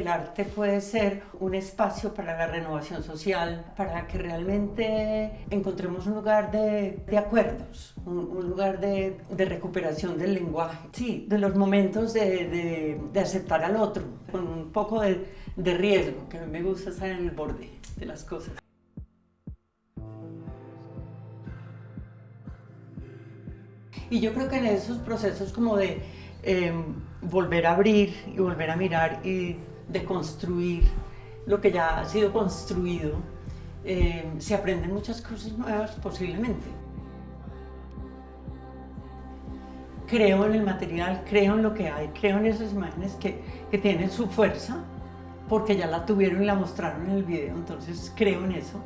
el arte puede ser un espacio para la renovación social, para que realmente encontremos un lugar de acuerdos, un lugar de recuperación del lenguaje, sí, de los momentos de aceptar al otro, con un poco de riesgo, que a mí me gusta estar en el borde de las cosas. Y yo creo que en esos procesos como de volver a abrir y volver a mirar y de construir lo que ya ha sido construido, se aprenden muchas cosas nuevas posiblemente. Creo en el material, creo en lo que hay, creo en esas imágenes que tienen su fuerza, porque ya la tuvieron y la mostraron en el video, entonces creo en eso.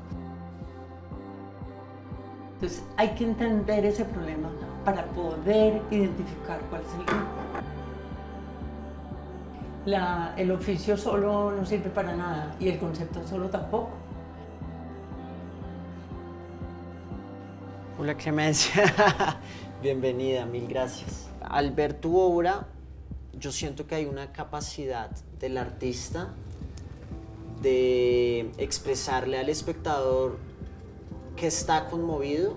Entonces hay que entender ese problema para poder identificar cuál es el grupo. El oficio solo no sirve para nada y el concepto solo tampoco. Hola Clemencia, bienvenida, mil gracias. Al ver tu obra, yo siento que hay una capacidad del artista de expresarle al espectador que está conmovido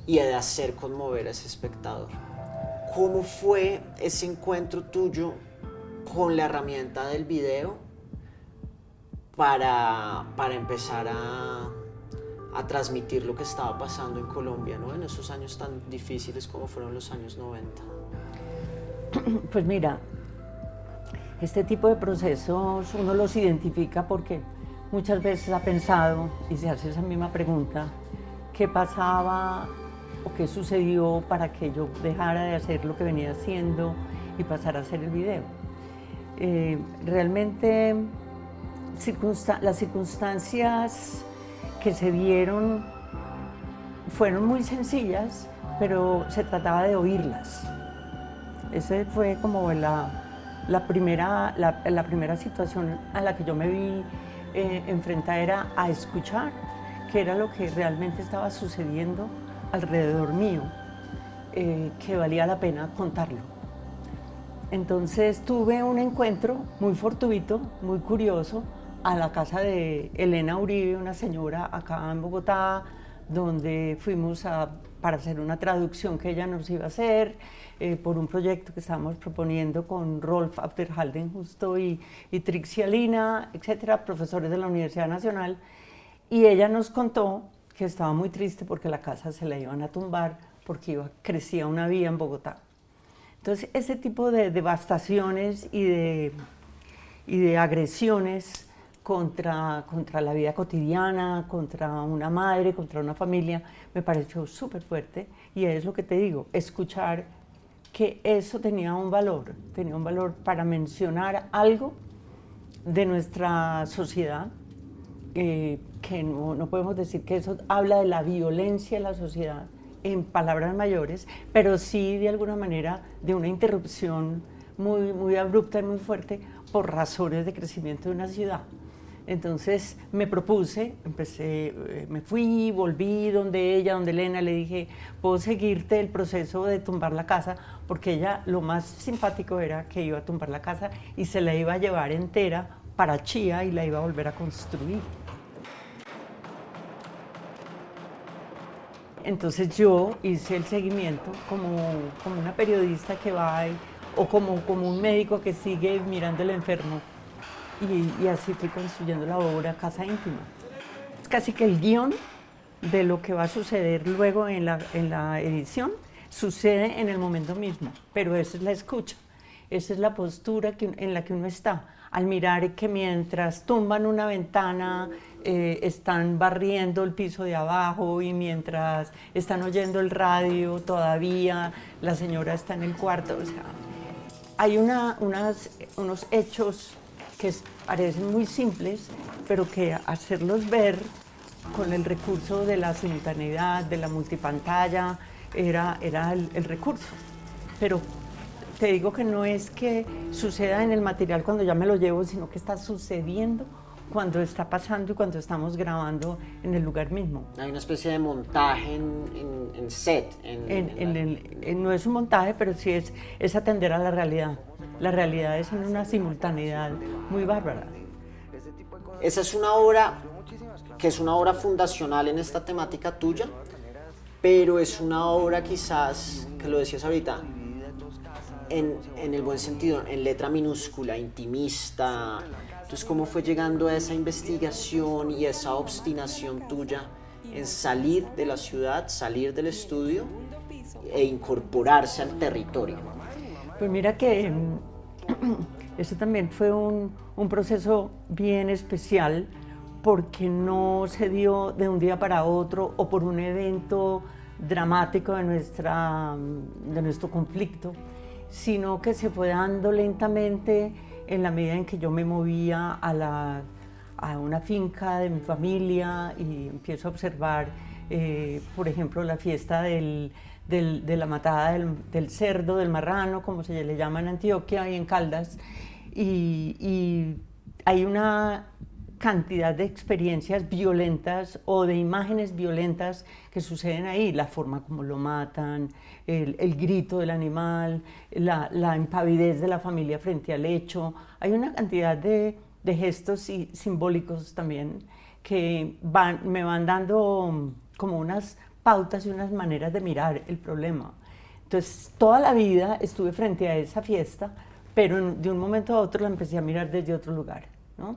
y de hacer conmover a ese espectador. ¿Cómo fue ese encuentro tuyo con la herramienta del video para empezar a transmitir lo que estaba pasando en Colombia, ¿no? En esos años tan difíciles como fueron los años 90? Pues mira, este tipo de procesos uno los identifica porque muchas veces ha pensado y se hace esa misma pregunta: ¿qué pasaba o qué sucedió para que yo dejara de hacer lo que venía haciendo y pasara a hacer el video? Realmente las circunstancias que se dieron fueron muy sencillas, pero se trataba de oírlas. Esa fue como la primera situación a la que yo me vi enfrentada, era a escuchar qué era lo que realmente estaba sucediendo alrededor mío, que valía la pena contarlo. Entonces tuve un encuentro muy fortuito, muy curioso, a la casa de Elena Uribe, una señora acá en Bogotá, donde fuimos para hacer una traducción que ella nos iba a hacer por un proyecto que estábamos proponiendo con Rolf Abderhalden justo y Trixie Alina, etcétera, profesores de la Universidad Nacional. Y ella nos contó que estaba muy triste porque la casa se la iban a tumbar porque crecía una vía en Bogotá. Entonces, ese tipo de devastaciones y de agresiones contra la vida cotidiana, contra una madre, contra una familia, me pareció súper fuerte. Y es lo que te digo, escuchar que eso tenía un valor para mencionar algo de nuestra sociedad, que no podemos decir que eso habla de la violencia de la sociedad en palabras mayores, pero sí de alguna manera de una interrupción muy, muy abrupta y muy fuerte por razones de crecimiento de una ciudad. Entonces me propuse, me fui, volví donde ella, donde Elena, le dije: ¿puedo seguirte el proceso de tumbar la casa? Porque ella, lo más simpático era que iba a tumbar la casa y se la iba a llevar entera para Chía y la iba a volver a construir. Entonces yo hice el seguimiento como una periodista que va o como un médico que sigue mirando al enfermo. Y así fui construyendo la obra Casa Íntima. Es casi que el guión de lo que va a suceder luego en la edición sucede en el momento mismo, pero esa es la escucha, esa es la postura en la que uno está, al mirar que mientras tumban una ventana, están barriendo el piso de abajo, y mientras están oyendo el radio todavía la señora está en el cuarto. O sea, hay unos hechos que parecen muy simples, pero que hacerlos ver con el recurso de la simultaneidad, de la multipantalla, era el recurso. Pero te digo que no es que suceda en el material cuando ya me lo llevo, sino que está sucediendo cuando está pasando y cuando estamos grabando en el lugar mismo. Hay una especie de montaje en set. No es un montaje, pero sí es atender a la realidad. La realidad es en una simultaneidad muy bárbara. Esa es una obra que es una obra fundacional en esta temática tuya, pero es una obra quizás, que lo decías ahorita, en el buen sentido, en letra minúscula, intimista. Entonces, ¿cómo fue llegando a esa investigación y esa obstinación tuya en salir de la ciudad, salir del estudio e incorporarse al territorio? Pues mira que eso también fue un proceso bien especial, porque no se dio de un día para otro o por un evento dramático de nuestro conflicto, sino que se fue dando lentamente en la medida en que yo me movía a una finca de mi familia y empiezo a observar, por ejemplo, la fiesta de la matada del cerdo, del marrano, como se le llama en Antioquia y en Caldas, y hay una cantidad de experiencias violentas o de imágenes violentas que suceden ahí, la forma como lo matan, el grito del animal, la impavidez de la familia frente al hecho. Hay una cantidad de gestos simbólicos también que me van dando como unas pautas y unas maneras de mirar el problema. Entonces, toda la vida estuve frente a esa fiesta, pero de un momento a otro la empecé a mirar desde otro lugar, ¿no?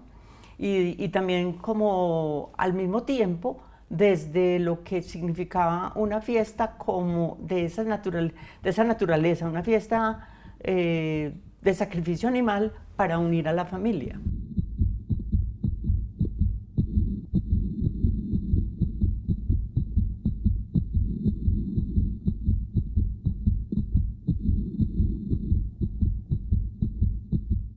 Y también como al mismo tiempo desde lo que significaba una fiesta como de esa naturaleza, una fiesta de sacrificio animal para unir a la familia.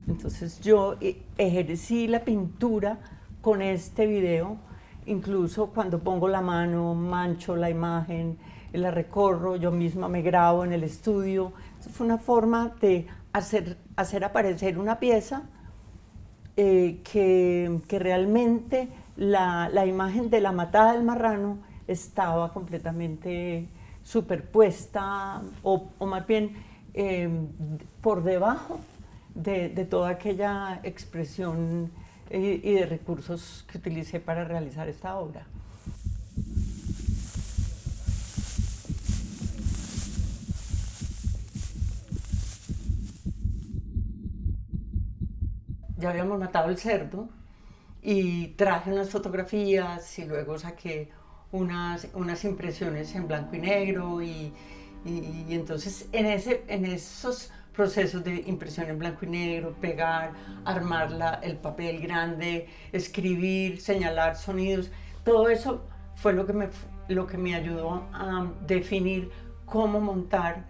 Entonces yo ejercí la pintura con este video, incluso cuando pongo la mano, mancho la imagen, la recorro, yo misma me grabo en el estudio. Entonces fue una forma de hacer aparecer una pieza que realmente la imagen de la matada del marrano estaba completamente superpuesta o más bien por debajo de toda aquella expresión y de recursos que utilicé para realizar esta obra. Ya habíamos matado el cerdo y traje unas fotografías y luego saqué unas impresiones en blanco y negro y entonces en esos procesos de impresión en blanco y negro, pegar, armar el papel grande, escribir, señalar sonidos, todo eso fue lo que me ayudó a definir cómo montar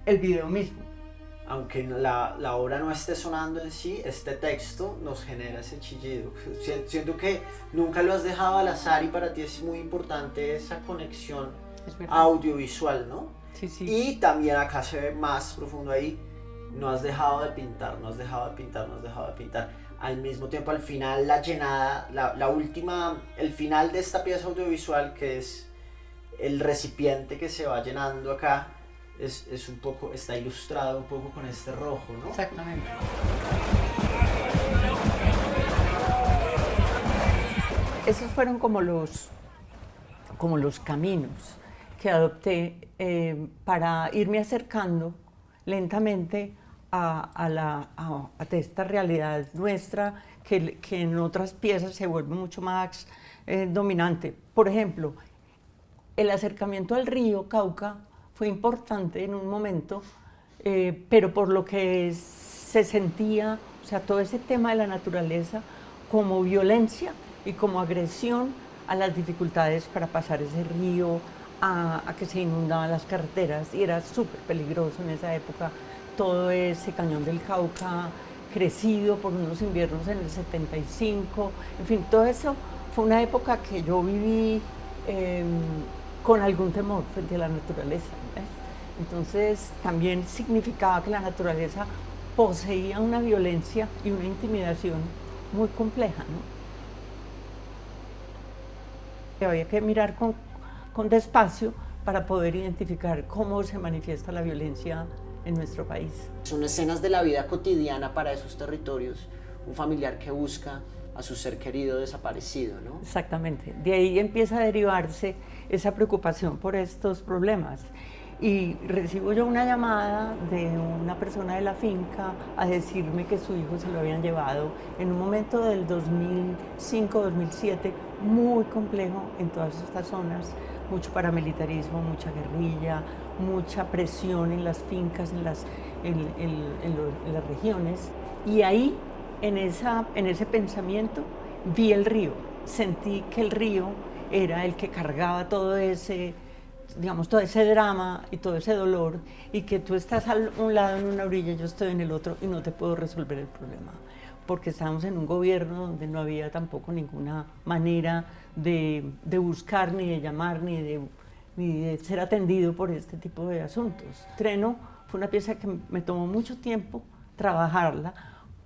el video mismo. Aunque la obra no esté sonando en sí, este texto nos genera ese chillido. Siento que nunca lo has dejado al azar y para ti es muy importante esa conexión audiovisual, ¿no? Sí, sí. Y también acá se ve más profundo ahí, no has dejado de pintar, no has dejado de pintar, no has dejado de pintar. Al mismo tiempo, al final, la llenada, la última, el final de esta pieza audiovisual, que es el recipiente que se va llenando acá, es un poco, está ilustrado un poco con este rojo, ¿no? Exactamente. Esos fueron como los caminos que adopté para irme acercando lentamente a esta realidad nuestra que en otras piezas se vuelve mucho más dominante. Por ejemplo, el acercamiento al río Cauca fue importante en un momento, pero por lo que se sentía, o sea, todo ese tema de la naturaleza como violencia y como agresión a las dificultades para pasar ese río, a que se inundaban las carreteras y era súper peligroso en esa época. Todo ese cañón del Cauca crecido por unos inviernos en el 75, en fin, todo eso fue una época que yo viví con algún temor frente a la naturaleza, ¿ves? Entonces también significaba que la naturaleza poseía una violencia y una intimidación muy compleja, ¿no? Había que mirar con despacio para poder identificar cómo se manifiesta la violencia en nuestro país. Son escenas de la vida cotidiana para esos territorios, un familiar que busca a su ser querido desaparecido, ¿no? Exactamente, de ahí empieza a derivarse esa preocupación por estos problemas. Y recibo yo una llamada de una persona de la finca a decirme que su hijo se lo habían llevado en un momento del 2005-2007 muy complejo en todas estas zonas, mucho paramilitarismo, mucha guerrilla, mucha presión en las fincas, en las regiones. Y ahí, en ese pensamiento, vi el río, sentí que el río era el que cargaba todo ese, digamos, todo ese drama y todo ese dolor, y que tú estás a un lado en una orilla, yo estoy en el otro y no te puedo resolver el problema, porque estábamos en un gobierno donde no había tampoco ninguna manera de buscar, ni de llamar, ni de ser atendido por este tipo de asuntos. Treno fue una pieza que me tomó mucho tiempo trabajarla,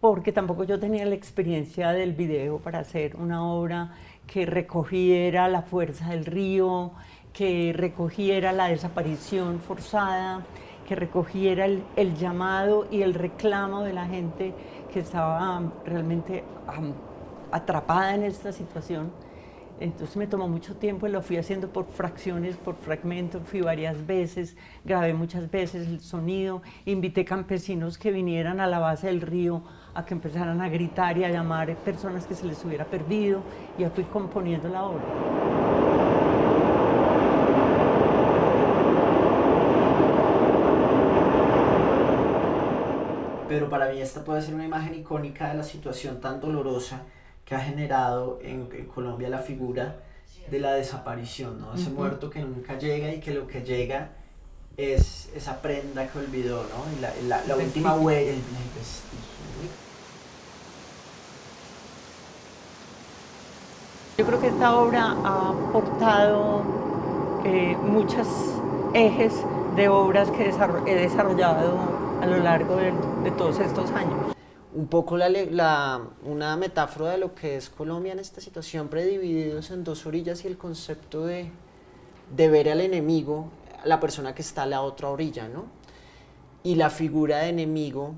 porque tampoco yo tenía la experiencia del video para hacer una obra que recogiera la fuerza del río, que recogiera la desaparición forzada, que recogiera el llamado y el reclamo de la gente que estaba realmente atrapada en esta situación. Entonces me tomó mucho tiempo y lo fui haciendo por fracciones, por fragmentos, fui varias veces, grabé muchas veces el sonido, invité campesinos que vinieran a la base del río a que empezaran a gritar y a llamar personas que se les hubiera perdido, y ya fui componiendo la obra. Pero para mí esta puede ser una imagen icónica de la situación tan dolorosa que ha generado en Colombia la figura de la desaparición, ¿no? Ese muerto que nunca llega y que lo que llega es esa prenda que olvidó, ¿no? Y la última huella, el vestigio. Yo creo que esta obra ha aportado muchos ejes de obras que he desarrollado a lo largo de todos estos años. Un poco una metáfora de lo que es Colombia en esta situación, predivididos en dos orillas, y el concepto de ver al enemigo, a la persona que está a la otra orilla, ¿no? Y la figura de enemigo,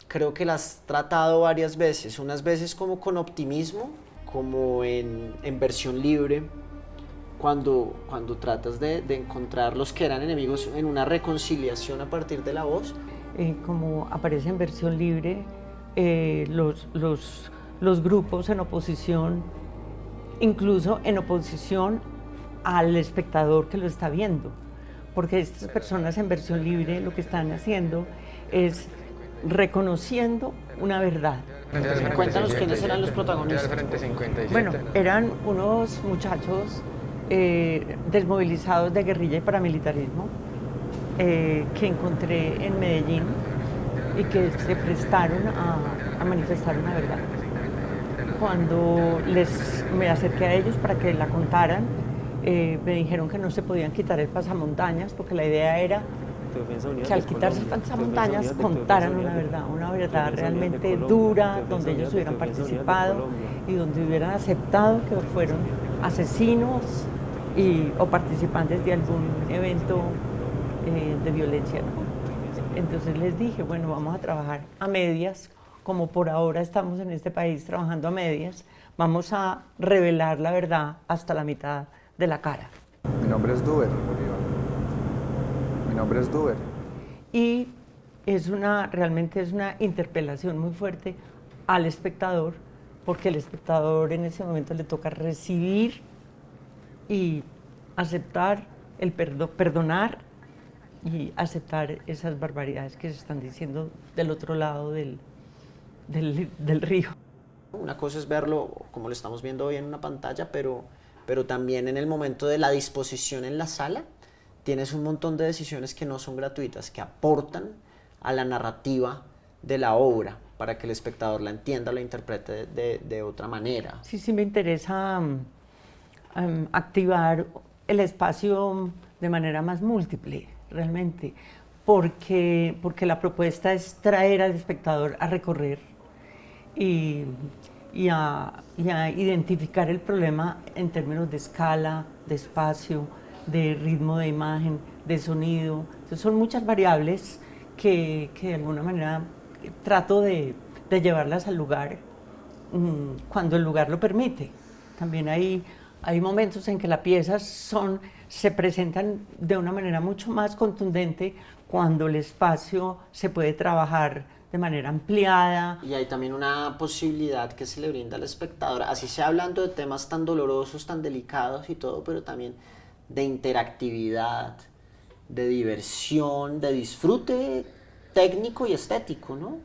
creo que la has tratado varias veces, unas veces como con optimismo, como en versión libre, cuando tratas de encontrar los que eran enemigos en una reconciliación a partir de la voz. Como aparece en versión libre, los grupos en oposición, incluso en oposición al espectador que lo está viendo, porque estas personas en versión libre lo que están haciendo es reconociendo una verdad. Cuéntanos quiénes eran los protagonistas. Bueno, eran unos muchachos desmovilizados de guerrilla y paramilitarismo que encontré en Medellín y que se prestaron a manifestar una verdad. Cuando me acerqué a ellos para que la contaran, me dijeron que no se podían quitar el pasamontañas, porque la idea era que al quitarse el pasamontañas contaran una verdad realmente dura, donde ellos hubieran participado y donde hubieran aceptado que fueron asesinos o participantes de algún evento de violencia, ¿no? Entonces les dije, bueno, vamos a trabajar a medias, como por ahora estamos en este país trabajando a medias, vamos a revelar la verdad hasta la mitad de la cara. Mi nombre es Duber. Mi nombre es Duber. Y realmente es una interpelación muy fuerte al espectador, porque el espectador en ese momento le toca recibir y aceptar, perdonar y aceptar esas barbaridades que se están diciendo del otro lado del río. Una cosa es verlo como lo estamos viendo hoy en una pantalla, pero también en el momento de la disposición en la sala tienes un montón de decisiones que no son gratuitas, que aportan a la narrativa de la obra para que el espectador la entienda o la interprete de otra manera. Sí, me interesa activar el espacio de manera más múltiple, realmente, porque la propuesta es traer al espectador a recorrer y y a identificar el problema en términos de escala, de espacio, de ritmo de imagen, de sonido. Entonces son muchas variables que de alguna manera trato de llevarlas al lugar cuando el lugar lo permite. También hay momentos en que las piezas se presentan de una manera mucho más contundente cuando el espacio se puede trabajar de manera ampliada. Y hay también una posibilidad que se le brinda al espectador, así sea hablando de temas tan dolorosos, tan delicados y todo, pero también de interactividad, de diversión, de disfrute técnico y estético, ¿no?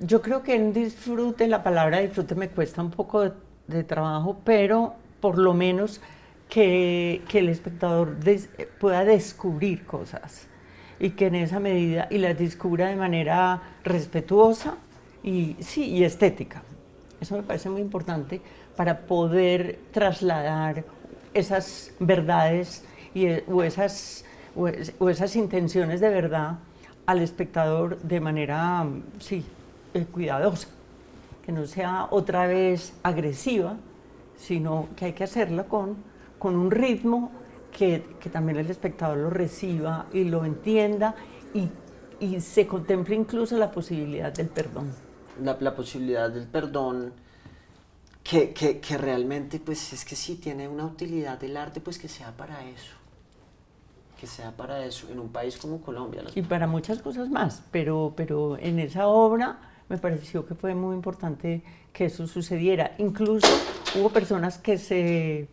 Yo creo que en disfrute, la palabra disfrute me cuesta un poco de trabajo, pero por lo menos que el espectador pueda descubrir cosas y que en esa medida y las descubra de manera respetuosa y estética. Eso me parece muy importante para poder trasladar esas verdades o esas intenciones de verdad al espectador de manera cuidadosa, que no sea otra vez agresiva, sino que hay que hacerla con un ritmo que también el espectador lo reciba y lo entienda y se contemple incluso la posibilidad del perdón. La posibilidad del perdón, que realmente pues es que sí tiene una utilidad del arte, pues que sea para eso. Que sea para eso, en un país como Colombia. Y para muchas cosas más, pero en esa obra me pareció que fue muy importante que eso sucediera. Incluso hubo personas que se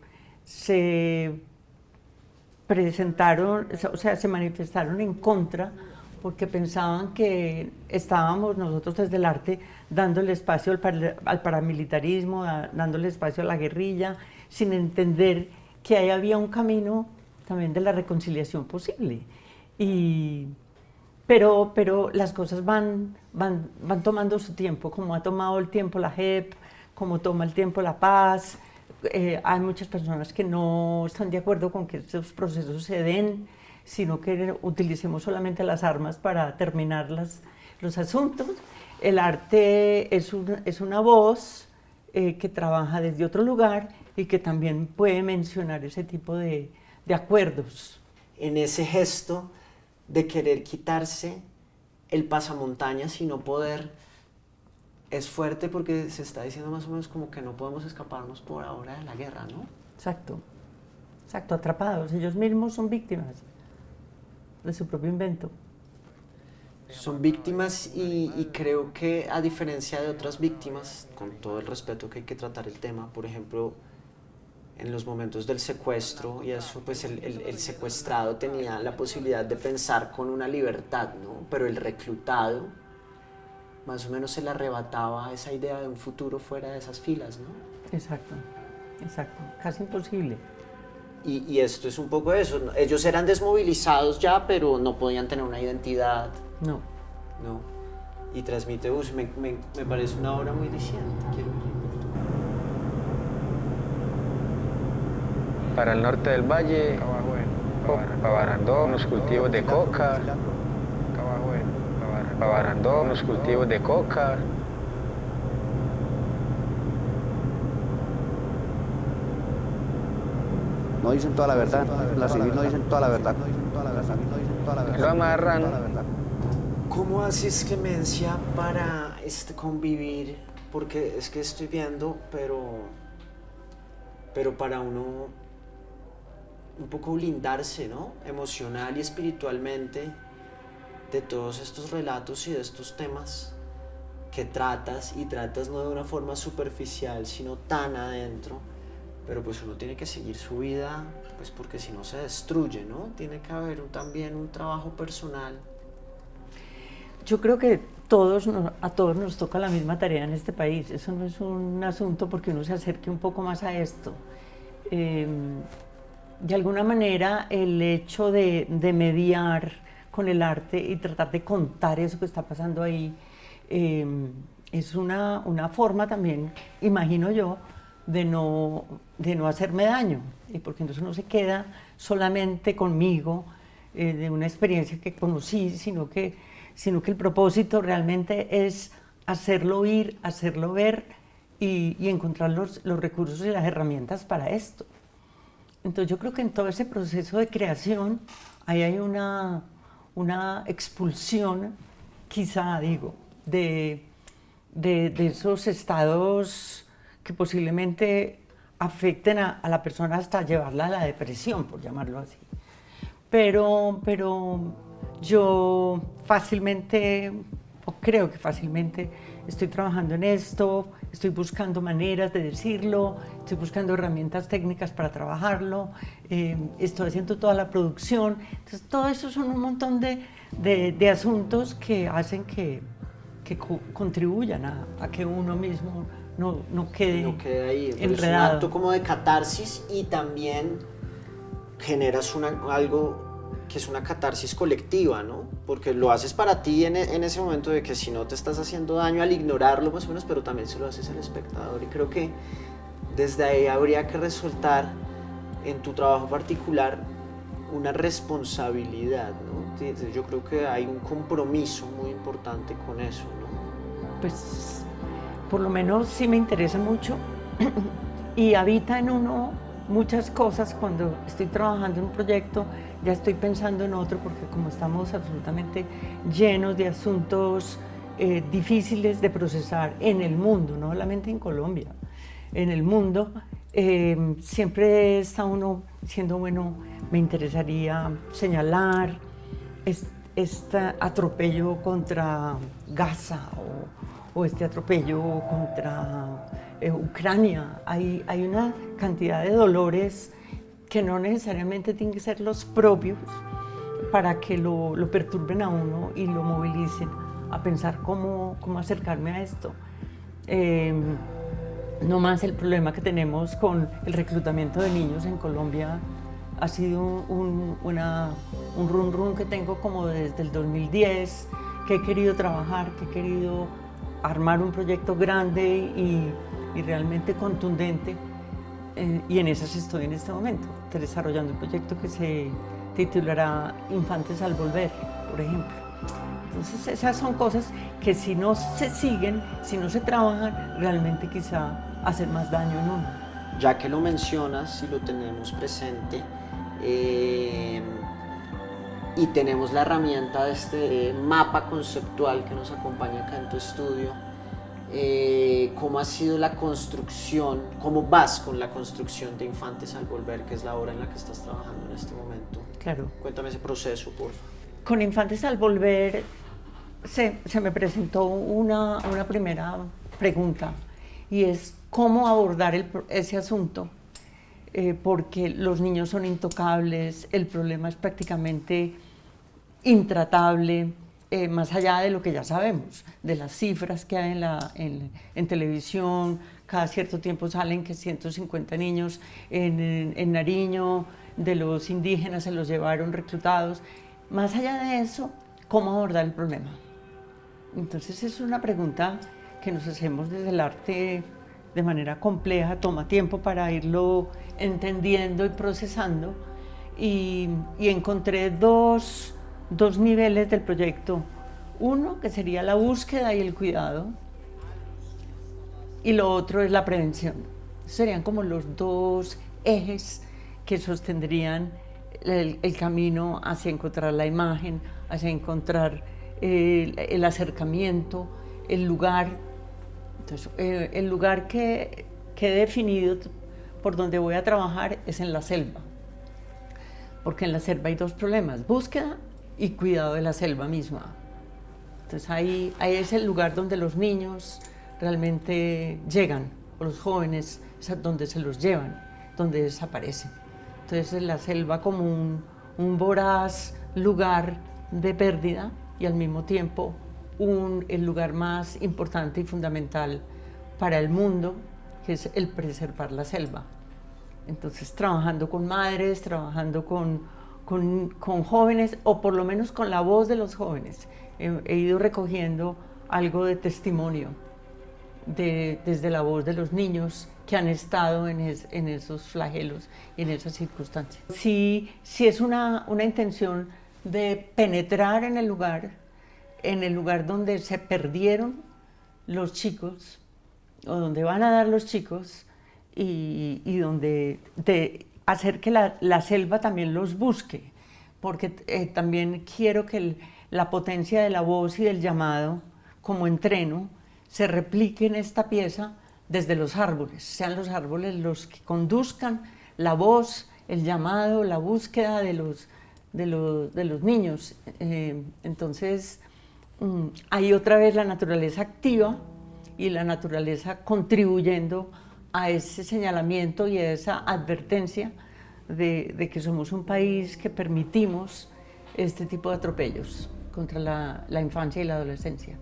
presentaron, o sea, se manifestaron en contra porque pensaban que estábamos nosotros desde el arte dándole espacio al paramilitarismo, dándole espacio a la guerrilla, sin entender que ahí había un camino también de la reconciliación posible. Pero las cosas van tomando su tiempo, como ha tomado el tiempo la JEP, como toma el tiempo la paz. Hay muchas personas que no están de acuerdo con que estos procesos se den, sino que utilicemos solamente las armas para terminar los asuntos. El arte es una voz que trabaja desde otro lugar y que también puede mencionar ese tipo de acuerdos. En ese gesto de querer quitarse el pasamontañas y no poder, es fuerte porque se está diciendo más o menos como que no podemos escaparnos por ahora de la guerra, ¿no? Exacto, atrapados. Ellos mismos son víctimas de su propio invento. Son víctimas y creo que a diferencia de otras víctimas, con todo el respeto que hay que tratar el tema, por ejemplo, en los momentos del secuestro y eso, pues el secuestrado tenía la posibilidad de pensar con una libertad, ¿no? Pero el reclutado más o menos se le arrebataba esa idea de un futuro fuera de esas filas, ¿no? Exacto, casi imposible. Y esto es un poco eso, ¿no? Ellos eran desmovilizados ya, pero no podían tener una identidad. No. Y transmite, me parece una obra muy diciente. Para el norte del valle, Pavarandó, unos cultivos de coca. Pavarandó, unos cultivos de coca. No dicen toda la verdad, la civil no dicen toda la verdad. Lo amarran. ¿Cómo haces, Clemencia, para convivir? Porque es que estoy viendo, pero para uno un poco blindarse, ¿no? Emocional y espiritualmente de todos estos relatos y de estos temas que tratas no de una forma superficial, sino tan adentro. Pero pues uno tiene que seguir su vida, pues porque si no se destruye, ¿no? Tiene que haber también un trabajo personal. Yo creo que a todos nos toca la misma tarea en este país. Eso no es un asunto porque uno se acerque un poco más a esto. De alguna manera, el hecho de mediar con el arte y tratar de contar eso que está pasando ahí es una forma también, imagino yo, de no hacerme daño, y porque entonces no se queda solamente conmigo de una experiencia que conocí, sino que el propósito realmente es hacerlo ir, hacerlo ver y encontrar los recursos y las herramientas para esto. Entonces yo creo que en todo ese proceso de creación ahí hay una expulsión, quizá digo, de esos estados que posiblemente afecten a la persona hasta llevarla a la depresión, por llamarlo así. Pero yo fácilmente, o creo que fácilmente, estoy trabajando en esto, estoy buscando maneras de decirlo, estoy buscando herramientas técnicas para trabajarlo, estoy haciendo toda la producción. Entonces, todo eso son un montón de asuntos que hacen que contribuyan a que uno mismo no quede ahí. enredado. Es un acto como de catarsis y también generas algo que es una catarsis colectiva, ¿no? Porque lo haces para ti en ese momento de que si no te estás haciendo daño al ignorarlo más o menos, pero también se lo haces al espectador. Y creo que desde ahí habría que resaltar en tu trabajo particular una responsabilidad, ¿no? Yo creo que hay un compromiso muy importante con eso, ¿no? Pues por lo menos sí me interesa mucho y habita en uno muchas cosas. Cuando estoy trabajando en un proyecto ya estoy pensando en otro, porque como estamos absolutamente llenos de asuntos difíciles de procesar en el mundo, no solamente en Colombia, en el mundo, siempre está uno diciendo, bueno, me interesaría señalar este atropello contra Gaza o este atropello contra Ucrania. Hay una cantidad de dolores que no necesariamente tienen que ser los propios para que lo perturben a uno y lo movilicen a pensar cómo acercarme a esto. No más el problema que tenemos con el reclutamiento de niños en Colombia ha sido un run run que tengo como desde el 2010, que he querido trabajar, que he querido armar un proyecto grande y realmente contundente, y en esas estoy en este momento, desarrollando un proyecto que se titulará Infantes al Volver, por ejemplo. Entonces esas son cosas que si no se siguen, si no se trabajan, realmente quizá hacen más daño en uno. Ya que lo mencionas y lo tenemos presente, y tenemos la herramienta de este mapa conceptual que nos acompaña acá en tu estudio, ¿cómo ha sido la construcción, cómo vas con la construcción de Infantes al Volver, que es la obra en la que estás trabajando en este momento? Claro. Cuéntame ese proceso, por favor. Con Infantes al Volver se me presentó una primera pregunta, y es cómo abordar ese asunto, porque los niños son intocables, el problema es prácticamente intratable, más allá de lo que ya sabemos, de las cifras que hay en televisión. Cada cierto tiempo salen que 150 niños en Nariño, de los indígenas, se los llevaron reclutados. Más allá de eso, ¿cómo abordar el problema? Entonces es una pregunta que nos hacemos desde el arte de manera compleja, toma tiempo para irlo entendiendo y procesando, y encontré dos niveles del proyecto. Uno que sería la búsqueda y el cuidado, y lo otro es la prevención. Serían como los dos ejes que sostendrían el camino hacia encontrar la imagen, hacia encontrar el acercamiento, el lugar. Entonces, el lugar que he definido por donde voy a trabajar es en la selva, porque en la selva hay dos problemas: búsqueda y cuidado de la selva misma. Entonces ahí es el lugar donde los niños realmente llegan, o los jóvenes, es donde se los llevan, donde desaparecen. Entonces la selva como un voraz lugar de pérdida, y al mismo tiempo el lugar más importante y fundamental para el mundo, que es el preservar la selva. Entonces, trabajando con madres, trabajando con jóvenes, o por lo menos con la voz de los jóvenes, he ido recogiendo algo de testimonio desde la voz de los niños que han estado en esos flagelos y en esas circunstancias. Sí es una intención de penetrar en el lugar donde se perdieron los chicos, o donde van a dar los chicos, y donde hacer que la selva también los busque, porque también quiero que la potencia de la voz y del llamado como entreno se replique en esta pieza desde los árboles, sean los árboles los que conduzcan la voz, el llamado, la búsqueda de los niños. Entonces hay otra vez la naturaleza activa y la naturaleza contribuyendo a ese señalamiento y a esa advertencia de que somos un país que permitimos este tipo de atropellos contra la infancia y la adolescencia.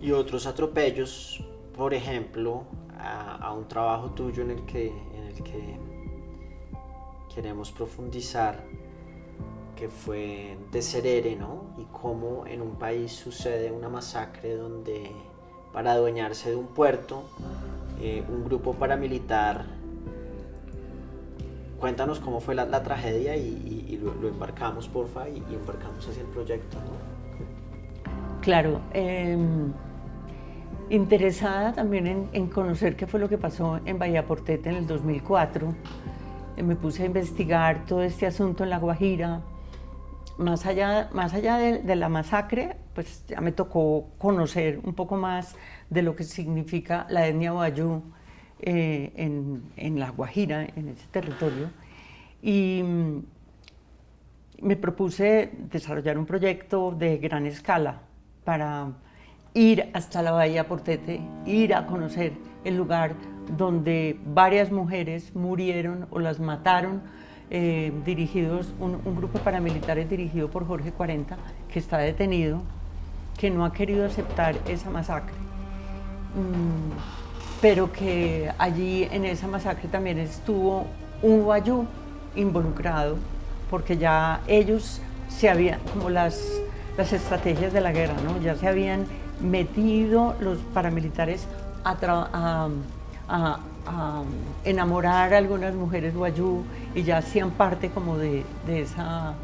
Y otros atropellos, por ejemplo, a un trabajo tuyo en el que queremos profundizar, que fue de Serere, ¿no? Y cómo en un país sucede una masacre donde, para adueñarse de un puerto, un grupo paramilitar. Cuéntanos cómo fue la tragedia y lo embarcamos, porfa, y embarcamos hacia el proyecto, ¿no? Claro, interesada también en conocer qué fue lo que pasó en Bahía Portete en el 2004. Me puse a investigar todo este asunto en La Guajira. Más allá de la masacre, pues ya me tocó conocer un poco más de lo que significa la etnia wayú en La Guajira, en ese territorio. Y me propuse desarrollar un proyecto de gran escala para ir hasta la Bahía Portete, ir a conocer el lugar donde varias mujeres murieron o las mataron, un grupo de paramilitares dirigido por Jorge 40, que está detenido, que no ha querido aceptar esa masacre, pero que allí en esa masacre también estuvo un wayú involucrado, porque ya ellos se habían, como las estrategias de la guerra, ¿no? Ya se habían metido los paramilitares a enamorar a algunas mujeres wayú y ya hacían parte como de esa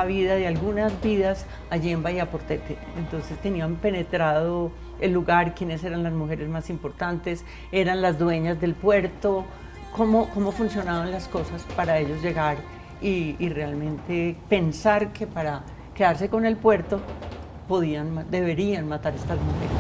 vida, de algunas vidas allí en Bahía Portete. Entonces tenían penetrado el lugar, quiénes eran las mujeres más importantes, eran las dueñas del puerto, cómo funcionaban las cosas para ellos llegar y realmente pensar que para quedarse con el puerto deberían matar a estas mujeres.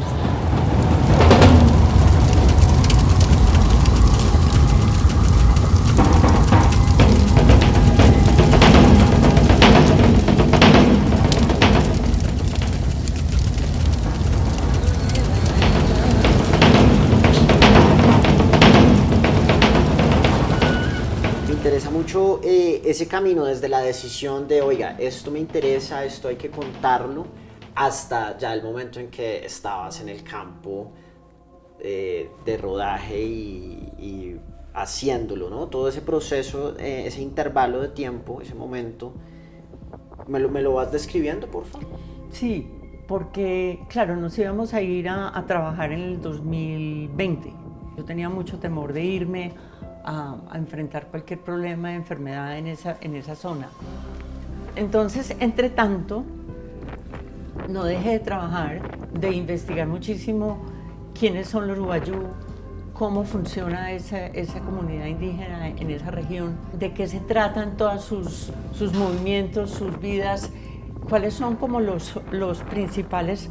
Me interesa mucho ese camino desde la decisión de, oiga, esto me interesa, esto hay que contarlo, hasta ya el momento en que estabas en el campo de rodaje y haciéndolo, ¿no? Todo ese proceso, ese intervalo de tiempo, ese momento, ¿me lo vas describiendo, por favor? Sí, porque, claro, nos íbamos a ir a trabajar en el 2020. Yo tenía mucho temor de irme a enfrentar cualquier problema de enfermedad en esa zona. Entonces, entre tanto, no dejé de trabajar, de investigar muchísimo quiénes son los wayú, cómo funciona esa comunidad indígena en esa región, de qué se tratan todos sus movimientos, sus vidas, cuáles son como las principales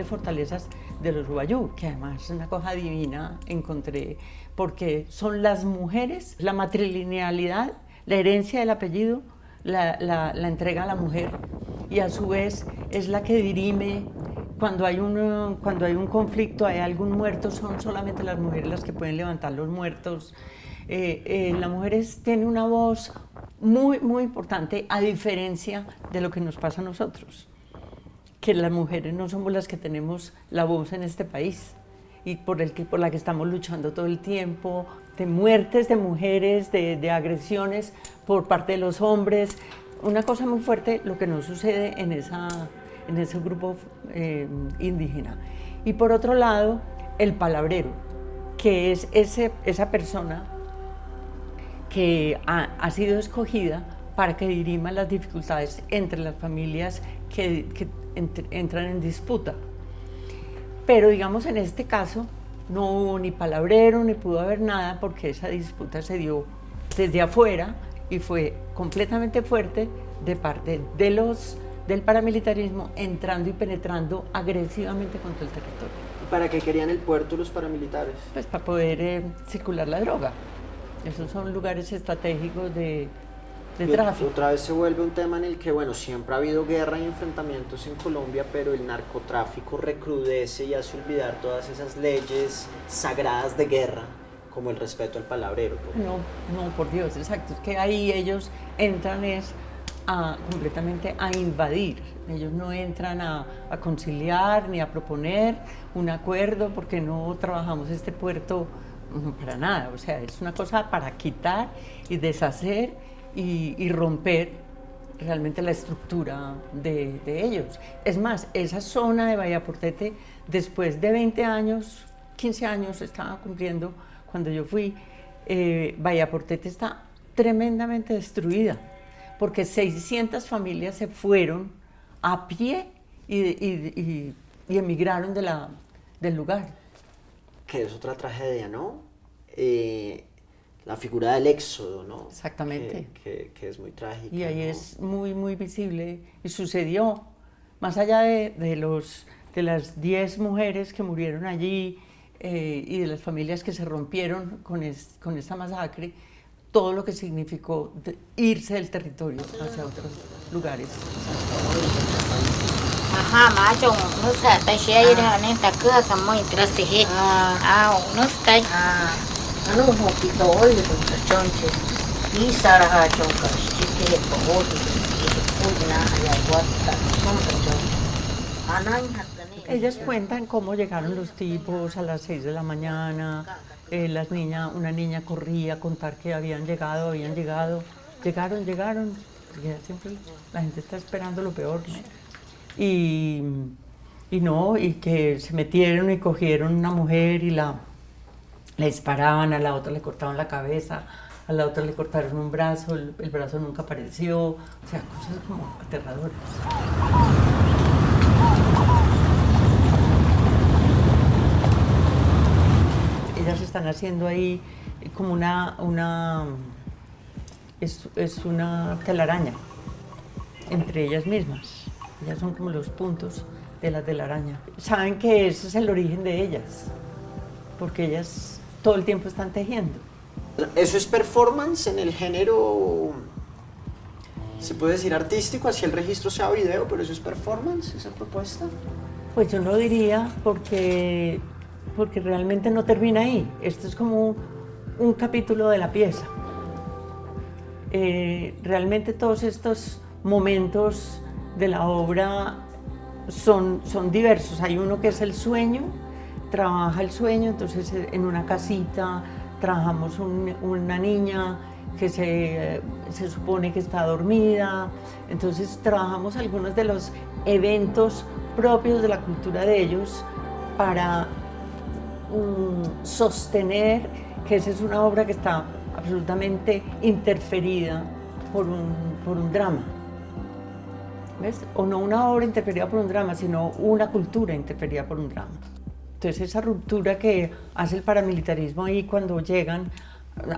fortalezas de los wayú, que además es una cosa divina, encontré, porque son las mujeres, la matrilinealidad, la herencia del apellido, la entrega a la mujer, y a su vez es la que dirime cuando hay un conflicto, hay algún muerto, son solamente las mujeres las que pueden levantar los muertos. La mujer tiene una voz muy, muy importante, a diferencia de lo que nos pasa a nosotros, que las mujeres no somos las que tenemos la voz en este país y por la que estamos luchando todo el tiempo, de muertes de mujeres, de agresiones por parte de los hombres. Una cosa muy fuerte lo que nos sucede en ese grupo indígena. Y por otro lado, el palabrero, que es esa persona que ha sido escogida para que dirima las dificultades entre las familias que entran en disputa. Pero digamos en este caso no hubo ni palabrero, ni pudo haber nada, porque esa disputa se dio desde afuera y fue completamente fuerte de parte del paramilitarismo entrando y penetrando agresivamente contra el territorio. ¿Para qué querían el puerto los paramilitares? Pues para poder circular la droga. Esos son lugares estratégicos de tráfico. Otra vez se vuelve un tema en el que, bueno, siempre ha habido guerra y enfrentamientos en Colombia, pero el narcotráfico recrudece y hace olvidar todas esas leyes sagradas de guerra, como el respeto al palabrero. No, por Dios, exacto. Es que ahí ellos entran completamente a invadir. Ellos no entran a conciliar ni a proponer un acuerdo, porque no trabajamos este puerto para nada. O sea, es una cosa para quitar y deshacer y romper realmente la estructura de ellos. Es más, esa zona de Bahía Portete, después de 20 años, 15 años estaba cumpliendo cuando yo fui, Bahía Portete está tremendamente destruida, porque 600 familias se fueron a pie y emigraron del lugar. Que es otra tragedia, ¿no? La figura del éxodo, ¿no? Exactamente. Que es muy trágica. Y ahí ¿no? es muy, muy visible. Y sucedió, más allá de las 10 mujeres que murieron allí y de las familias que se rompieron con esta masacre, todo lo que significó irse del territorio hacia otros lugares. Ajá, macho, no está, taxia ir a neta que como intrasije. No está. No poquito hoy con chonche. Y sara chonca, chique por y una ya guata, Ellas cuentan cómo llegaron los tipos a las 6 de la mañana, una niña corría a contar que habían llegado, llegaron, porque siempre la gente está esperando lo peor, ¿no? Y que se metieron y cogieron una mujer y la disparaban, a la otra le cortaban la cabeza, a la otra le cortaron un brazo, el brazo nunca apareció, o sea, cosas como aterradoras. Ellas están haciendo ahí como es una telaraña entre ellas mismas. Ellas son como los puntos de la telaraña. Saben que ese es el origen de ellas, porque ellas todo el tiempo están tejiendo. ¿Eso es performance en el género, se puede decir artístico, así el registro sea video, pero eso es performance, esa propuesta? Pues yo no diría, porque realmente no termina ahí. Esto es como un capítulo de la pieza. Realmente todos estos momentos de la obra son diversos. Hay uno que es el sueño, trabaja el sueño, entonces en una casita trabajamos una niña que se supone que está dormida, entonces trabajamos algunos de los eventos propios de la cultura de ellos para sostener que esa es una obra que está absolutamente interferida por un drama. ¿Ves? O no una obra interferida por un drama, sino una cultura interferida por un drama. Entonces esa ruptura que hace el paramilitarismo ahí cuando llegan,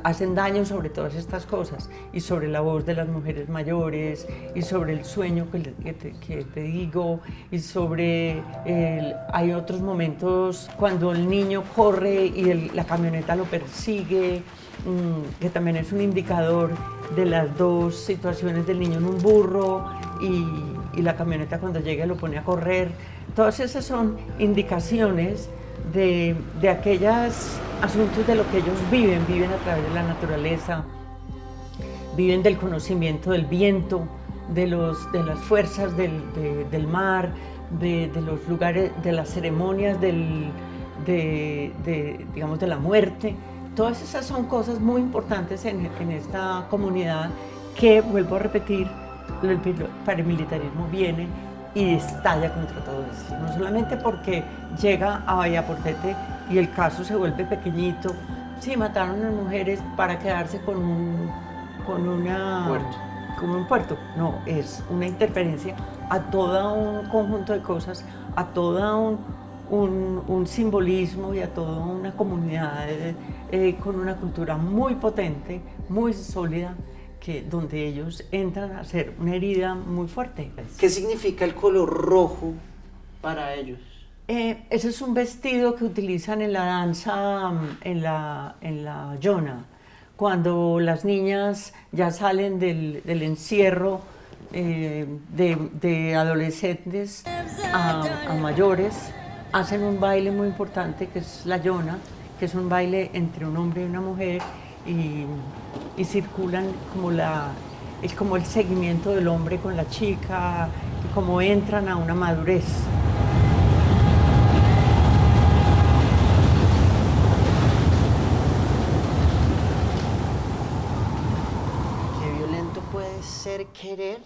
hacen daño sobre todas estas cosas, y sobre la voz de las mujeres mayores, y sobre el sueño que te digo, y sobre hay otros momentos cuando el niño corre y la camioneta lo persigue, que también es un indicador de las dos situaciones del niño en un burro y la camioneta cuando llega lo pone a correr. Todas esas son indicaciones de aquellos asuntos de lo que ellos viven a través de la naturaleza, viven del conocimiento del viento, de las fuerzas del mar, de los lugares, de las ceremonias digamos, de la muerte. Todas esas son cosas muy importantes en esta comunidad que, vuelvo a repetir, el paramilitarismo viene y estalla contra todo esto. No solamente porque llega a Bahía Portete y el caso se vuelve pequeñito. Sí, mataron a las mujeres para quedarse con un puerto. No, es una interferencia a todo un conjunto de cosas, a toda un simbolismo y a toda una comunidad con una cultura muy potente, muy sólida, donde ellos entran a hacer una herida muy fuerte. ¿Qué significa el color rojo para ellos? Ese es un vestido que utilizan en la danza, en la Yona, cuando las niñas ya salen del encierro de adolescentes a mayores, hacen un baile muy importante que es la Yona, que es un baile entre un hombre y una mujer, y circulan es como el seguimiento del hombre con la chica, y como entran a una madurez. Qué violento puede ser querer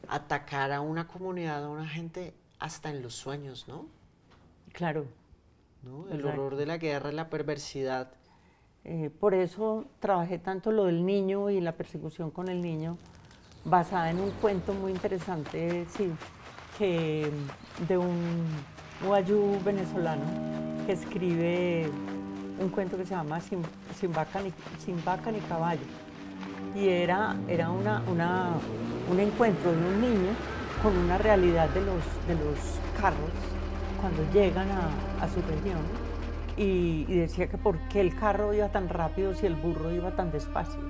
atacar a una comunidad, a una gente, hasta en los sueños, ¿no? Claro. ¿No? El horror de la guerra y la perversidad. Por eso trabajé tanto lo del niño y la persecución con el niño, basada en un cuento muy interesante, sí, de un guayú venezolano que escribe un cuento que se llama Sin vaca ni caballo. Y era un encuentro de un niño con una realidad de los carros cuando llegan a su región. Y decía que por qué el carro iba tan rápido si el burro iba tan despacio.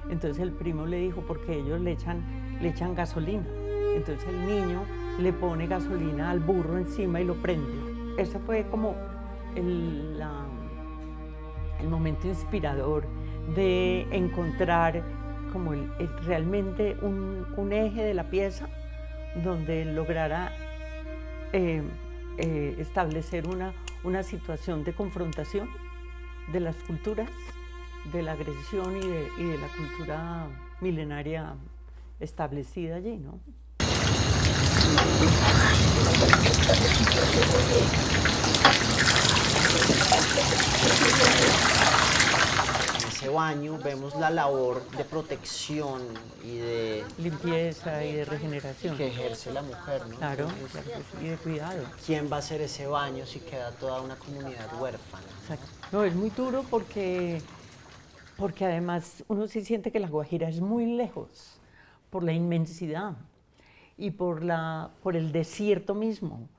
Entonces el primo le dijo, porque ellos le echan gasolina. Entonces el niño le pone gasolina al burro encima y lo prende. Ese fue como el momento inspirador de encontrar como realmente un eje de la pieza donde lograra establecer una situación de confrontación de las culturas, de la agresión y de la cultura milenaria establecida allí, ¿no? En ese baño vemos la labor de protección y de limpieza y de regeneración que ejerce la mujer, ¿no? Claro, Entonces, claro que sí, y de cuidado. ¿quién va a hacer ese baño si queda toda una comunidad huérfana? Exacto. No, es muy duro porque además uno sí siente que La Guajira es muy lejos por la inmensidad y por el desierto mismo,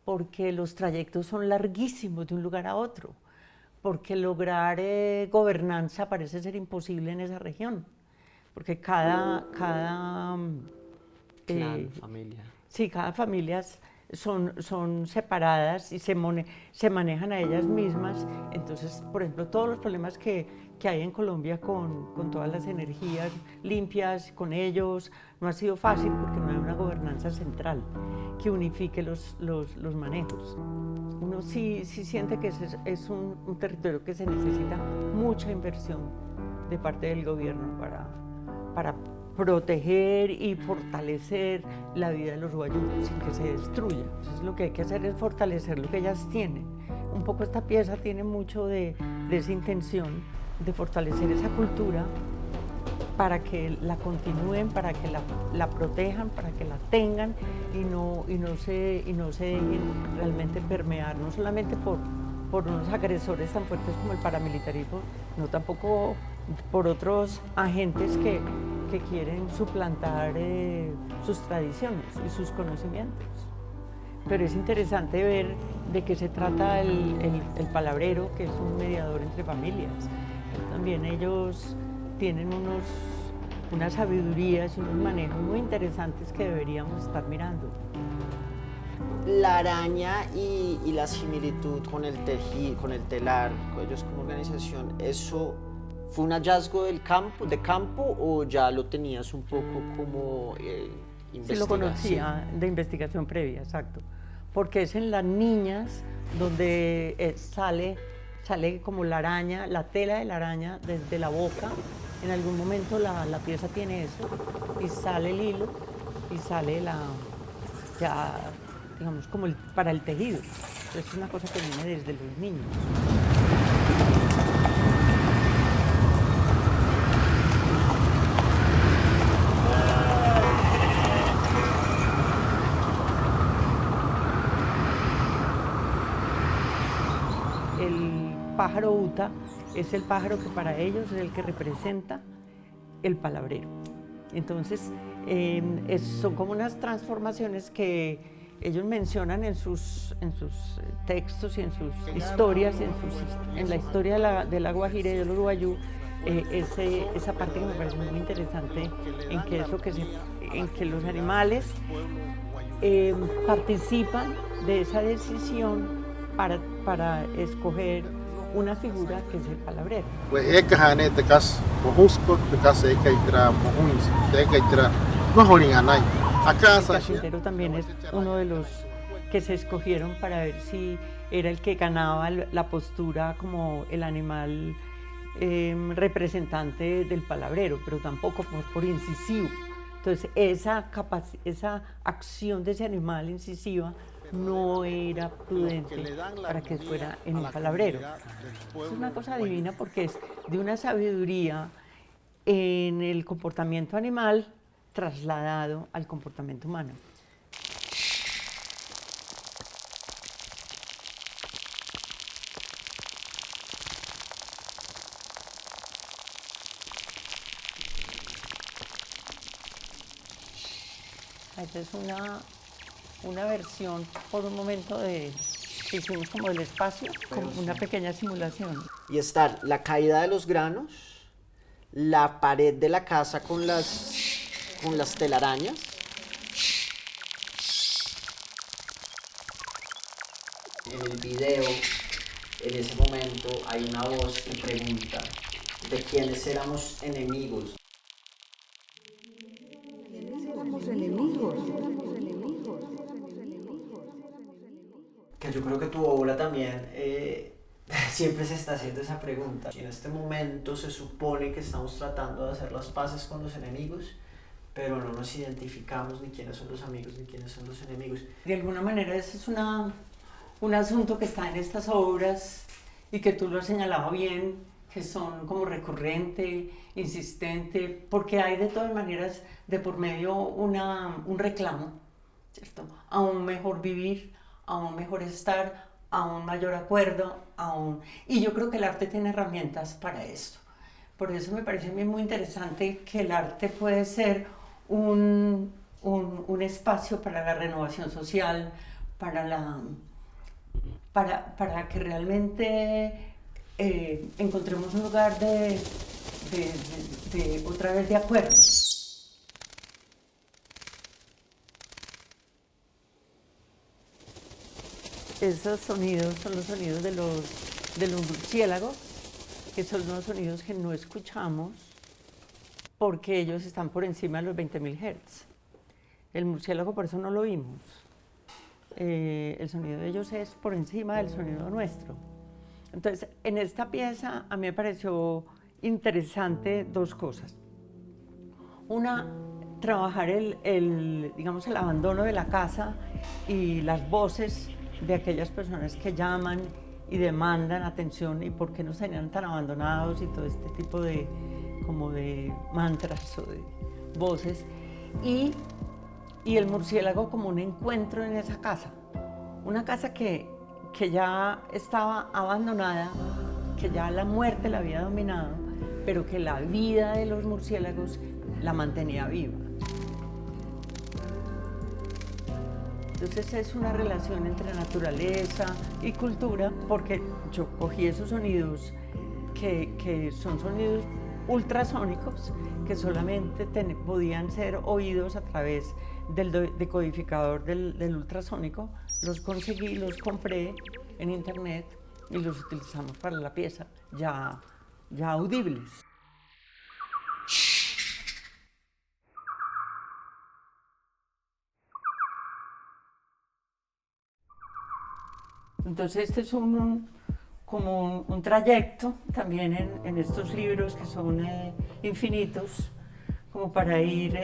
porque los trayectos son larguísimos de un lugar a otro, porque lograr gobernanza parece ser imposible en esa región, porque cada Clan, familia. Sí, cada familia son separadas y se manejan a ellas mismas. Entonces, por ejemplo, todos los problemas que hay en Colombia con todas las energías limpias, con ellos, no ha sido fácil porque no hay una gobernanza central que unifique los manejos. Uno sí siente que es un territorio que se necesita mucha inversión de parte del gobierno para proteger y fortalecer la vida de los guayús sin que se destruya. Entonces lo que hay que hacer es fortalecer lo que ellas tienen. Un poco esta pieza tiene mucho de esa intención de fortalecer esa cultura para que la continúen, para que la protejan, para que la tengan y no se dejen realmente permear, no solamente por unos agresores tan fuertes como el paramilitarismo, no tampoco por otros agentes que quieren suplantar sus tradiciones y sus conocimientos. Pero es interesante ver de qué se trata el palabrero, que es un mediador entre familias. También ellos tienen unas sabidurías y unos manejos muy interesantes que deberíamos estar mirando. La araña y la similitud con el tejido, con el telar, ellos como organización, ¿eso fue un hallazgo de campo o ya lo tenías un poco como investigación? Sí, lo conocía de investigación previa, exacto. Porque es en las niñas donde sale como la araña, la tela de la araña desde la boca. En algún momento la pieza tiene eso y sale el hilo y sale ya digamos como para el tejido. Es una cosa que viene desde los niños. pájaro uta es el pájaro que para ellos es el que representa el palabrero. Entonces, son como unas transformaciones que ellos mencionan en sus textos y en sus historias, en la historia de la Guajira y del Uruguayú, esa parte que me parece muy interesante, en que los animales participan de esa decisión para escoger una figura que es el palabrero. Pues ekahane te cas mojusco te cas ekaitra mojuins te ekaitra mojolinganay. Acá El carpintero también es uno de los que se escogieron para ver si era el que ganaba la postura como el animal representante del palabrero, pero tampoco por incisivo. Entonces esa acción de ese animal incisiva no era prudente para que fuera en un palabrero. Es una cosa divina porque es de una sabiduría en el comportamiento animal trasladado al comportamiento humano. Esta es una versión por un momento que hicimos como del espacio, como una pequeña simulación. Y está la caída de los granos, la pared de la casa con las telarañas. En el video, en ese momento, hay una voz que pregunta de quiénes éramos enemigos. Que yo creo que tu obra también siempre se está haciendo esa pregunta. Y en este momento se supone que estamos tratando de hacer las paces con los enemigos, pero no nos identificamos ni quiénes son los amigos ni quiénes son los enemigos. De alguna manera ese es un asunto que está en estas obras y que tú lo has señalado bien, que son como recurrente, insistente, porque hay de todas maneras de por medio un reclamo, ¿cierto? A un mejor vivir, a un mejor estar, a un mayor acuerdo, y yo creo que el arte tiene herramientas para esto. Por eso me parece a mí muy interesante que el arte puede ser un espacio para la renovación social, para que realmente encontremos un lugar de otra vez de acuerdo. Esos sonidos son los sonidos de los murciélagos, que son los sonidos que no escuchamos porque ellos están por encima de los 20.000 Hz. El murciélago por eso no lo vimos. El sonido de ellos es por encima del sonido nuestro. Entonces, en esta pieza a mí me pareció interesante dos cosas. Una, trabajar digamos, el abandono de la casa y las voces de aquellas personas que llaman y demandan atención y por qué nos tenían tan abandonados y todo este tipo de mantras o de voces. Y el murciélago como un encuentro en esa casa. Una casa que ya estaba abandonada, que ya la muerte la había dominado, pero que la vida de los murciélagos la mantenía viva. Entonces es una relación entre naturaleza y cultura, porque yo cogí esos sonidos que son sonidos ultrasónicos, que solamente podían ser oídos a través del decodificador del ultrasónico. Los conseguí, los compré en internet y los utilizamos para la pieza, ya audibles. Entonces este es como un trayecto también en estos libros que son infinitos, como para ir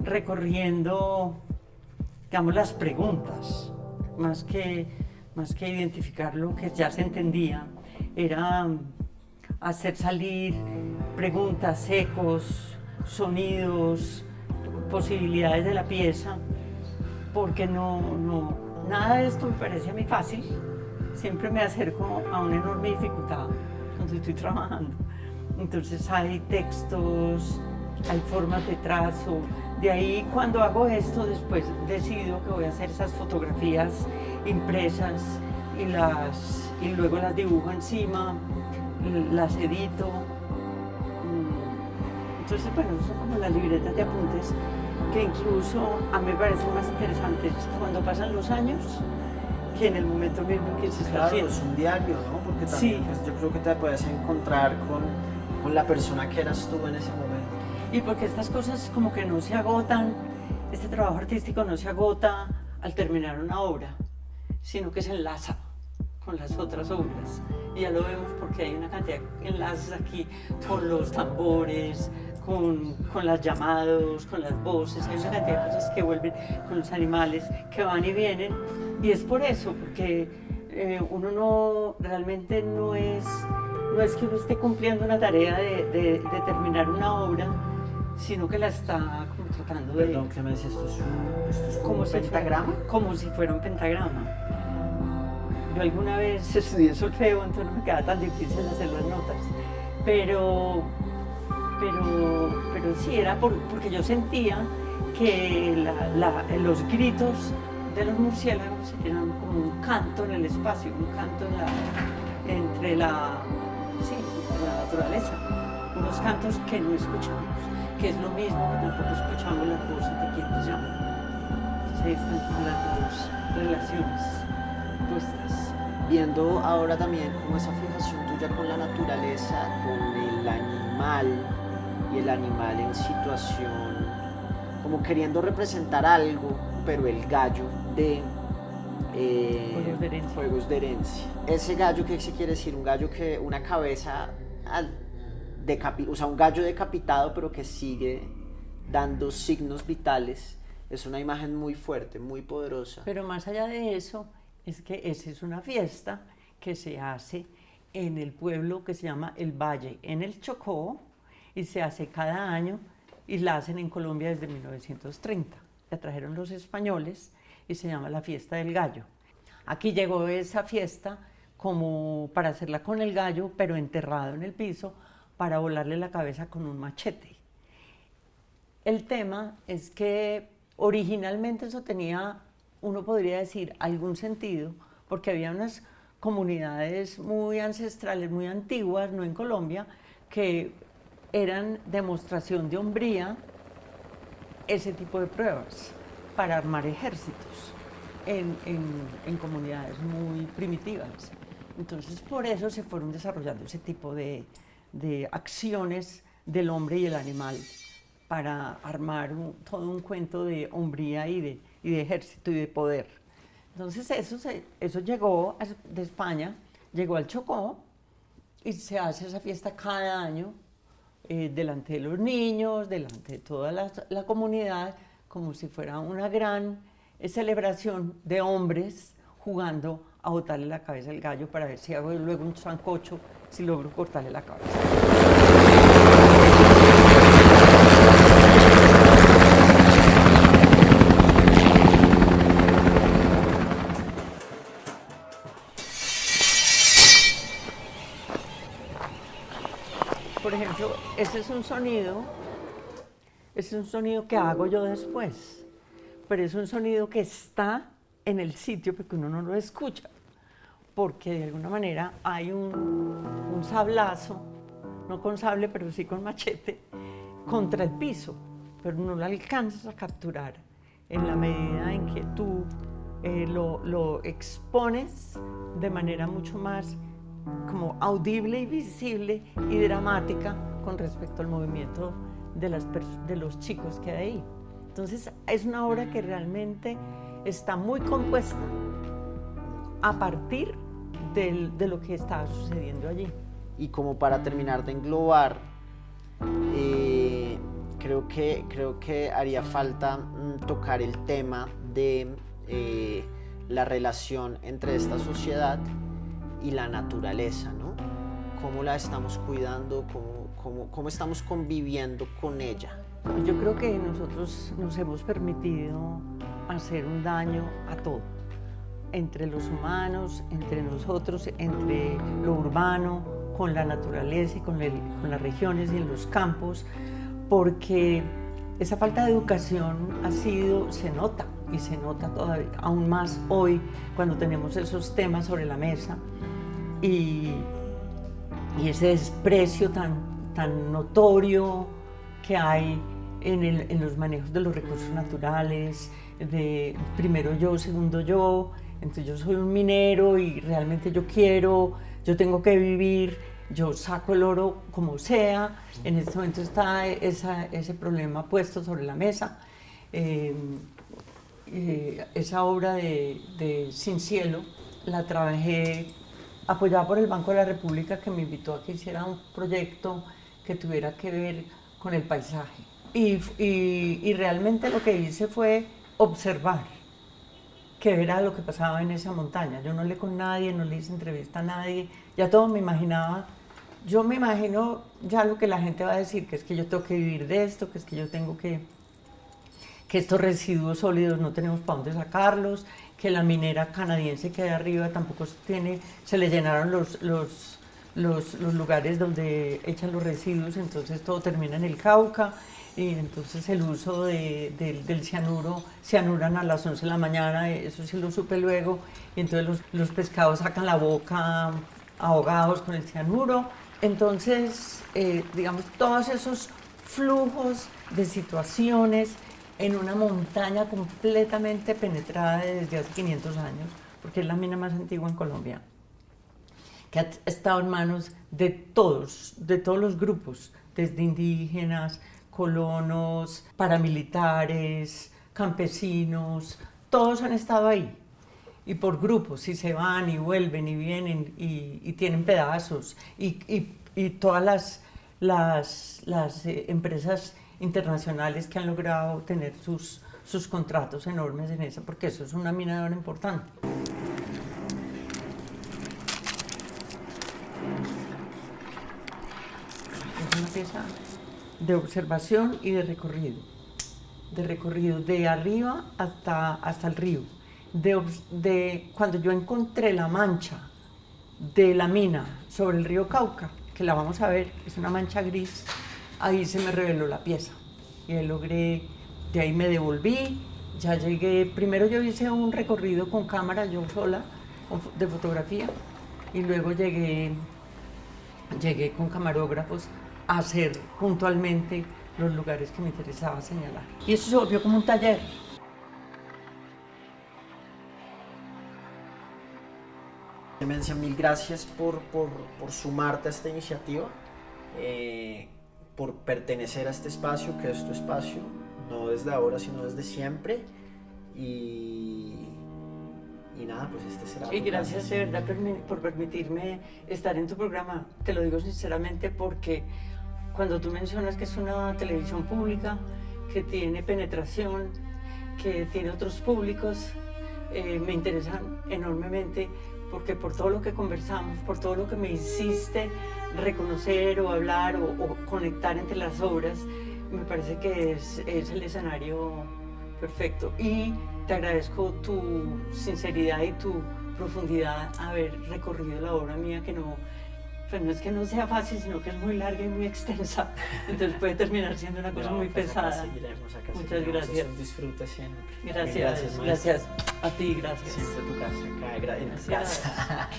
recorriendo, digamos, las preguntas, más que identificar lo que ya se entendía, era hacer salir preguntas, ecos, sonidos, posibilidades de la pieza, porque nada de esto me parece a mí fácil, siempre me acerco a una enorme dificultad cuando estoy trabajando. Entonces hay textos, hay formas de trazo. De ahí cuando hago esto, después decido que voy a hacer esas fotografías impresas y luego las dibujo encima, las edito. Entonces, bueno, son como las libretas de apuntes que incluso a mí me parecen más interesantes cuando pasan los años que en el momento mismo que se está Claro, haciendo. es un diario, ¿no? Porque también Sí. pues, yo creo que te puedes encontrar con la persona que eras tú en ese momento. Y porque estas cosas como que no se agotan, este trabajo artístico no se agota al terminar una obra, sino que se enlaza con las otras obras. Y ya lo vemos porque hay una cantidad de enlaces aquí con los tambores, con los llamados, con las voces, hay una cantidad de cosas que vuelven con los animales que van y vienen. Y es por eso, porque uno no, realmente no es que uno esté cumpliendo una tarea de terminar una obra, sino que la está como tratando de... Perdón, Clemencia, esto es como un si pentagrama. como si fuera un pentagrama. Yo alguna vez estudié solfeo, entonces no me queda tan difícil hacer las notas. Pero sí, era porque yo sentía que los gritos de los murciélagos eran como un canto en el espacio, un canto entre la naturaleza. Unos cantos que no escuchamos, que es lo mismo que tampoco escuchamos las voces de quienes llaman. Entonces ahí están como las dos relaciones puestas. Viendo ahora también como esa fijación tuya con la naturaleza, con el animal y el animal en situación, como queriendo representar algo, pero el gallo de Juegos de Herencia. Ese gallo, ¿qué se quiere decir? Un gallo que, una cabeza, o sea, un gallo decapitado, pero que sigue dando signos vitales. Es una imagen muy fuerte, muy poderosa. Pero más allá de eso, es que esa es una fiesta que se hace en el pueblo que se llama El Valle, en el Chocó, y se hace cada año, y la hacen en Colombia desde 1930. La trajeron los españoles y se llama la Fiesta del Gallo. Aquí llegó esa fiesta como para hacerla con el gallo, pero enterrado en el piso, para volarle la cabeza con un machete. El tema es que originalmente eso tenía, uno podría decir, algún sentido, porque había unas comunidades muy ancestrales, muy antiguas, no en Colombia, que eran demostración de hombría ese tipo de pruebas para armar ejércitos en comunidades muy primitivas. Entonces, por eso se fueron desarrollando ese tipo de acciones del hombre y el animal para armar todo un cuento de hombría y de ejército y de poder. Entonces eso llegó de España, llegó al Chocó y se hace esa fiesta cada año delante de los niños, delante de toda la comunidad, como si fuera una gran celebración de hombres jugando a botarle la cabeza al gallo para ver si hago luego un sancocho, si logro cortarle la cabeza. Por ejemplo, ese es un sonido que hago yo después, pero es un sonido que está en el sitio porque uno no lo escucha, porque de alguna manera hay un sablazo, no con sable, pero sí con machete, contra el piso, pero no lo alcanzas a capturar en la medida en que tú lo expones de manera mucho más como audible y visible y dramática con respecto al movimiento de los chicos que hay ahí. Entonces es una obra que realmente está muy compuesta a partir de lo que está sucediendo allí. Y como para terminar de englobar, creo que haría falta tocar el tema de la relación entre esta sociedad y la naturaleza, ¿no? ¿Cómo la estamos cuidando? ¿Cómo estamos conviviendo con ella? Yo creo que nosotros nos hemos permitido hacer un daño a todo. entre los humanos, entre nosotros, entre lo urbano, con la naturaleza y con las regiones y en los campos, porque esa falta de educación se nota y se nota todavía, aún más hoy cuando tenemos esos temas sobre la mesa y ese desprecio tan notorio que hay en los manejos de los recursos naturales, de primero yo, segundo yo. Entonces yo soy un minero y realmente yo tengo que vivir, yo saco el oro como sea. En este momento está ese problema puesto sobre la mesa. Esa obra de Sin Cielo la trabajé apoyada por el Banco de la República, que me invitó a que hiciera un proyecto que tuviera que ver con el paisaje. Y realmente lo que hice fue observar qué era lo que pasaba en esa montaña. Yo no hablé con nadie, no le hice entrevista a nadie, ya todo me imaginaba. Yo me imagino ya lo que la gente va a decir, que es que yo tengo que vivir de esto, que es que yo tengo que estos residuos sólidos no tenemos para dónde sacarlos, que la minera canadiense que hay arriba tampoco se le llenaron los lugares donde echan los residuos, entonces todo termina en el Cauca. Y entonces el uso del cianuro, cianuran a las 11 de la mañana, eso sí lo supe luego, y entonces los pescados sacan la boca ahogados con el cianuro. Entonces, digamos, todos esos flujos de situaciones en una montaña completamente penetrada desde hace 500 años, porque es la mina más antigua en Colombia, que ha estado en manos de todos los grupos, desde indígenas, colonos, paramilitares, campesinos, todos han estado ahí. Y por grupos, y se van y vuelven y vienen y tienen pedazos. Y todas las empresas internacionales que han logrado tener sus contratos enormes en esa, porque eso es una mina de oro importante. Es una pieza de observación y de recorrido de arriba hasta el río, cuando yo encontré la mancha de la mina sobre el río Cauca, que la vamos a ver, es una mancha gris, ahí se me reveló la pieza y de ahí me devolví, ya llegué, primero yo hice un recorrido con cámara yo sola de fotografía y luego llegué con camarógrafos a hacer puntualmente los lugares que me interesaba señalar. Y eso se volvió como un taller. Clemencia, mil gracias por sumarte a esta iniciativa, por pertenecer a este espacio, que es tu espacio, no desde ahora, sino desde siempre. Y nada, pues este será. Y gracias de verdad por permitirme estar en tu programa. Te lo digo sinceramente porque cuando tú mencionas que es una televisión pública, que tiene penetración, que tiene otros públicos, me interesan enormemente porque por todo lo que conversamos, por todo lo que me hiciste reconocer o hablar o conectar entre las obras, me parece que es el escenario perfecto. Y te agradezco tu sinceridad y tu profundidad haber recorrido la obra mía, que no es que no sea fácil, sino que es muy larga y muy extensa, entonces puede terminar siendo una cosa muy pesada. Muchas gracias. Es un disfrute siempre. Gracias a ti, gracias. Siempre tu casa, acá, en tu casa.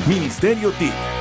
Ministerio TIC,